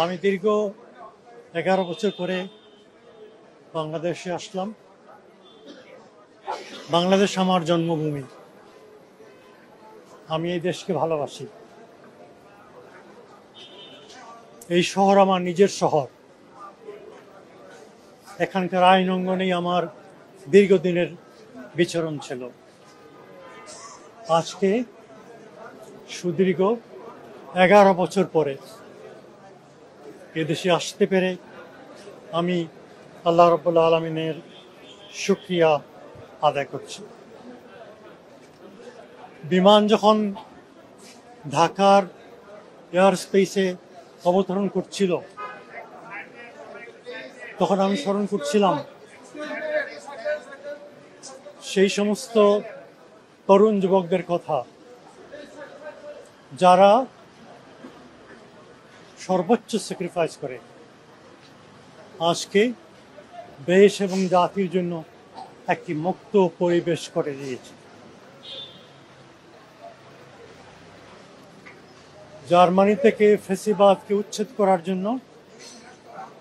আমি দীর্ঘ 11 বছর পরে বাংলাদেশে আসলাম। বাংলাদেশ আমার জন্মভূমি। আমি এই দেশকে ভালোবাসি। এই শহর আমার নিজের শহর। এখানকার আইন অঙ্গনেই আমার দীর্ঘদিনের বিচরণ ছিল। আজকে সুদীর্ঘ 11 বছর পরে এদেশে আসতে পেরে আমি আল্লাহ রাব্বুল আলামিনের শুকরিয়া আদায় করছি। বিমান যখন ঢাকার এয়ার স্পেসে অবতরণ করছিল, তখন আমি স্মরণ করছিলাম সেই সমস্ত তরুণ যুবকদের কথা, যারা সর্বোচ্চ স্যাক্রিফাইস করে আজকে দেশ এবং জাতির জন্য একটি মুক্ত পরিবেশ করে দিয়েছে। জার্মানি থেকে ফ্যাসিবাদকে উচ্ছেদ করার জন্য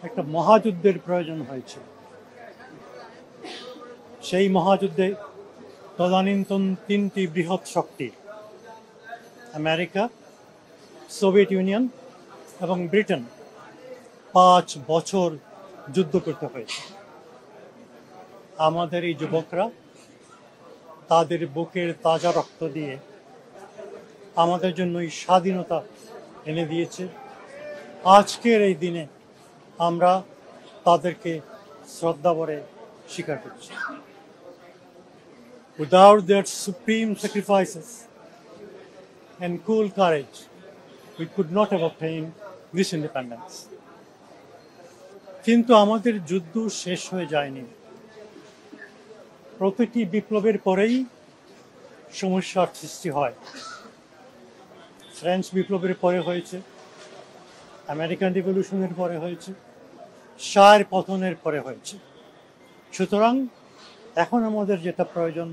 একটা মহাযুদ্ধের প্রয়োজন হয়েছিল। সেই মহাযুদ্ধে তদানীন্তন 3টি বৃহৎ শক্তি আমেরিকা, সোভিয়েত ইউনিয়ন এবং ব্রিটেন 5 বছর যুদ্ধ করতে হয়েছে। আমাদের এই যুবকরা তাদের বুকের তাজা রক্ত দিয়ে আমাদের জন্য এই স্বাধীনতা এনে দিয়েছে। আজকের এই দিনে আমরা তাদেরকে শ্রদ্ধা ভরে স্বীকার করছি। Without their supreme sacrifices and cool courage, we could not have obtained this independence. কিন্তু আমাদের যুদ্ধ শেষ হয়ে যায়নি। প্রতিটি বিপ্লবের পরেই সমস্যার সৃষ্টি হয়। ফ্রেঞ্চ বিপ্লবের পরে হয়েছে, আমেরিকান রিভলিউশনের পরে হয়েছে, শাহের পতনের পরে হয়েছে। সুতরাং এখন আমাদের যেটা প্রয়োজন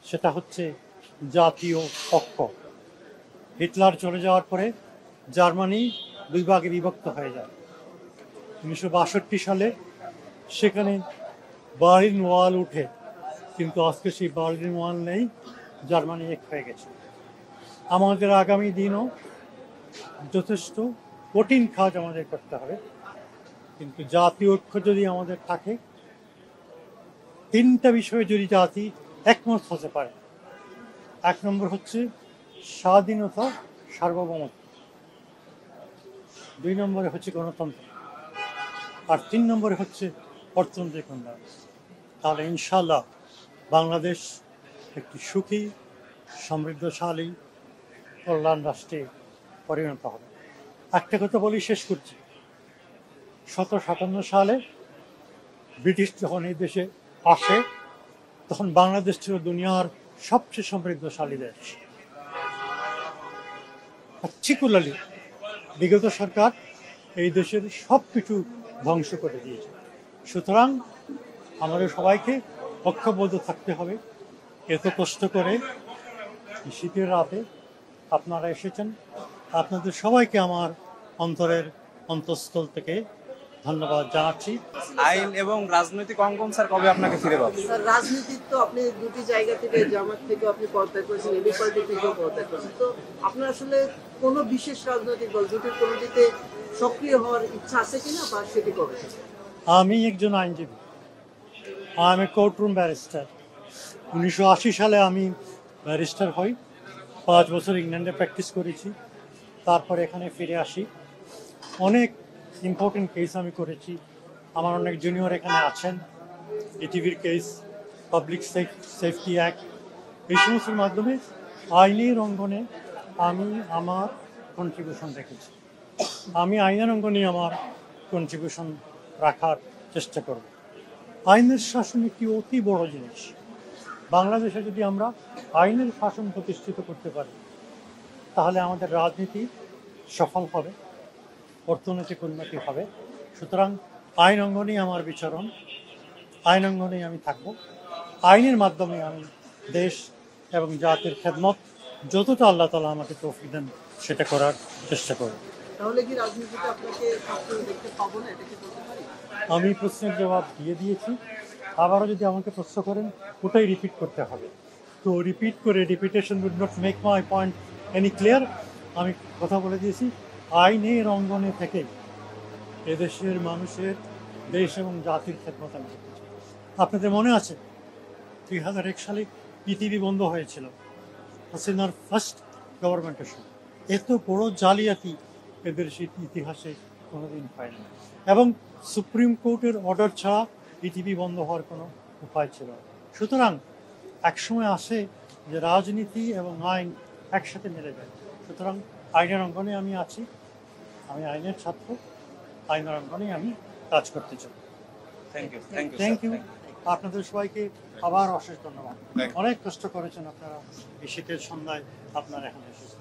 সেটা হচ্ছে জাতীয় ঐক্য। হিটলার চলে যাওয়ার পরে জার্মানি 2 ভাগে বিভক্ত হয়ে যায়। 1962 সালে সেখানে বার্লিন ওয়াল উঠে, কিন্তু আজকে সেই বার্লিন ওয়াল নেই, জার্মানি এক হয়ে গেছে। আমাদের আগামী দিনও যথেষ্ট কঠিন কাজ আমাদের করতে হবে, কিন্তু জাতীয় ঐক্য যদি আমাদের থাকে, 3টা বিষয়ে যদি জাতি একমত হতে পারে। 1 নম্বর হচ্ছে স্বাধীনতা, সার্বভৌমত্ব। 2 নম্বরে হচ্ছে গণতন্ত্র, আর 3 নম্বরে হচ্ছে অর্থনৈতিক উন্নয়ন। তাহলে ইনশাআল্লাহ বাংলাদেশ একটি সুখী, সমৃদ্ধশালী, কল্যাণ রাষ্ট্রে পরিণত হবে। একটা কথা বলি, শেষ করছি। 1757 সালে ব্রিটিশ যখন এই দেশে আসে, তখন বাংলাদেশ ছিল দুনিয়ার সবচেয়ে সমৃদ্ধশালী দেশ। পার্টিকুলারলি বিগত সরকার এই দেশের সব কিছু ধ্বংস করে দিয়েছে। সুতরাং আমাদের সবাইকে ঐক্যবদ্ধ থাকতে হবে। এত কষ্ট করে শীতের রাতে আপনারা এসেছেন, আপনাদের সবাইকে আমার অন্তরের অন্তঃস্থল থেকে ধন্যবাদ জানাচ্ছি। আইন এবং রাজনৈতিক অঙ্গন স্যার কবে আপনাকে ফিরে পাবো? স্যার, রাজনীতি তো আপনি দুটি জায়গা থেকে, জামাত থেকে আপনি পদত্যাগ করেছেন, এবি পার্টি থেকেও পদত্যাগ করেছেন, তো আপনার আসলে কোনো বিশেষ রাজনৈতিক দল দুটির কোনোটিতে সক্রিয় হওয়ার ইচ্ছা আছে কিনা, বা সেটি কবে? আমি একজন আইনজীবী, I M A courtroom barrister. 1980 সালে আমি ব্যারিস্টার হই। 5 বছর ইংল্যান্ডে প্র্যাকটিস করেছি, তারপরে এখানে ফিরে আসি। অনেক ইম্পর্টেন্ট কেস আমি করেছি। আমার অনেক জুনিয়র এখানে আছেন। ইটিভির কেস, পাবলিক সেফটি অ্যাক্ট, এই সমস্তের মাধ্যমে আইনের অঙ্গনে আমি আমার কন্ট্রিবিউশন রেখেছি। আমি আইনের অঙ্গনে আমার কন্ট্রিবিউশন রাখার চেষ্টা করব। আইনের শাসন একটি অতি বড় জিনিস। বাংলাদেশে যদি আমরা আইনের শাসন প্রতিষ্ঠিত করতে পারি, তাহলে আমাদের রাজনীতি সফল হবে, অর্থনৈতিক উন্নতি হবে। সুতরাং আইন অঙ্গনেই আমার বিচরণ, আইন অঙ্গনেই আমি থাকব। আইনের মাধ্যমে আমি দেশ এবং জাতির খেদমত যতটা আল্লাহ তাআলা আমাকে তৌফিক দেন সেটা করার চেষ্টা করব। তাহলে কি রাজনীতিতে আপনাকে সক্রিয় দেখতে পাবো না, এটা কি বলতে পারি? আমি প্রশ্নের জবাব দিয়ে দিয়েছি, আবারও যদি আমাকে প্রশ্ন করেন ওটাই রিপিট করতে হবে। তো রিপিট করে repetition would not make my point any clear. আমি কথা বলে দিয়েছি, আইনের অঙ্গনে থেকে এদেশের মানুষের, দেশ এবং জাতির খেদমত আমি করতে চাই। আপনাদের মনে আছে 2001 সালে পৃথিবী বন্ধ হয়েছিল হাসিনার ফার্স্ট গভর্নমেন্টের সময়। এত বড় জালিয়াতি এদের সেই ইতিহাসে কোনোদিন হয়নি, এবং সুপ্রিম কোর্টের অর্ডার ছাড়া পৃথিবী বন্ধ হওয়ার কোনো উপায় ছিল না। সুতরাং একসময় আসে যে রাজনীতি এবং আইন একসাথে মিলে যায়। সুতরাং আইনের অঙ্গনে আমি আছি, আমি আইনের ছাত্র, আইনের অঙ্গনে আমি কাজ করতে চাই। Thank you thank you. আপনাদের সবাইকে আবার অশেষ ধন্যবাদ। Thank you. অনেক কষ্ট করেছেন আপনারা, এই শীতের সন্ধ্যায় আপনারা এখন এসেছেন।